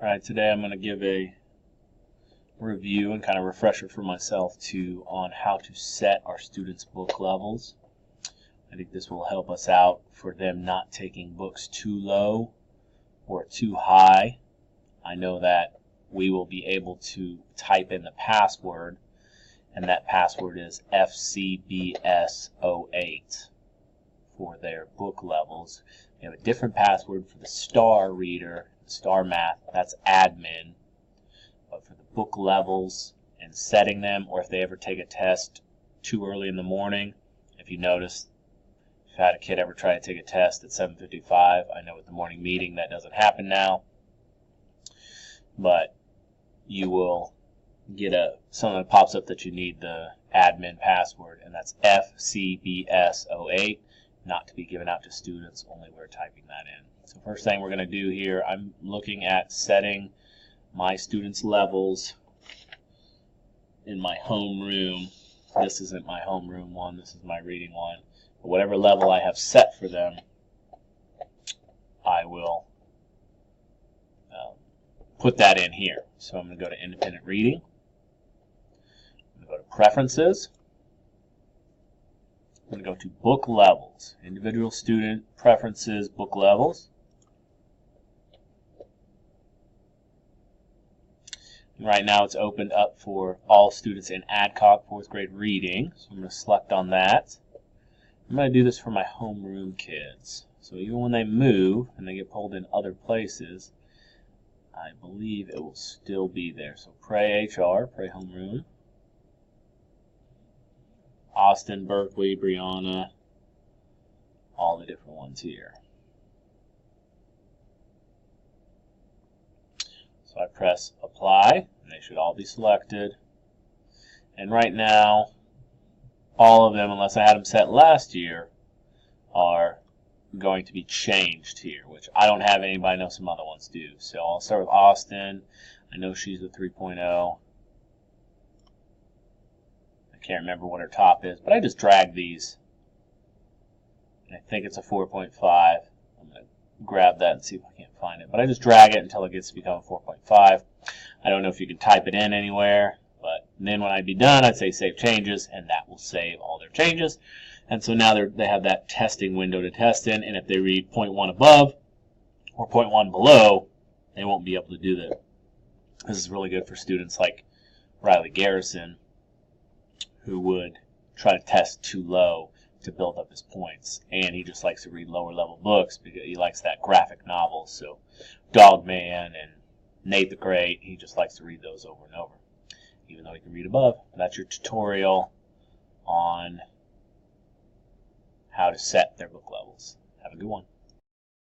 Alright, today I'm going to give a review and kind of refresher for myself too on how to set our students' book levels. I think this will help us out for them not taking books too low or too high. I know that we will be able to type in the password, and that password is FCBS08 for their book levels. We have a different password for the STAR reader, STAR math, that's admin. But for the book levels and setting them, or if they ever take a test too early in the morning, if you notice, if you've had a kid ever try to take a test at 7:55, I know with the morning meeting that doesn't happen now, but you will get something that pops up that you need the admin password, and that's FCBS08, not to be given out to students, only we're typing that in. So first thing we're going to do here, I'm looking at setting my students' levels in my homeroom. This isn't my homeroom one, this is my reading one. But whatever level I have set for them, I will put that in here. So I'm going to go to independent reading. I'm going to go to preferences. I'm going to go to book levels, individual student preferences, book levels. And right now it's opened up for all students in Adcock 4th grade reading. So I'm going to select on that. I'm going to do this for my homeroom kids. So even when they move and they get pulled in other places, I believe it will still be there. So Pray HR, Pray Homeroom, Austin, Berkeley, Brianna, all the different ones here. So I press apply, and they should all be selected. And right now, all of them, unless I had them set last year, are going to be changed here, which I don't have any, but I know some other ones do. So I'll start with Austin. I know she's a 3.0. I can't remember what her top is, but I just drag these. And I think it's a 4.5. I'm going to grab that and see if I can't find it. But I just drag it until it gets to become a 4.5. I don't know if you can type it in anywhere, but then when I'd be done, I'd say save changes, and that will save all their changes. And so now they have that testing window to test in, and if they read 0.1 above or 0.1 below, they won't be able to do that. This is really good for students like Riley Garrison, who would try to test too low to build up his points. And he just likes to read lower level books because he likes that graphic novel. So Dog Man and Nate the Great, he just likes to read those over and over, even though he can read above. That's your tutorial on how to set their book levels. Have a good one.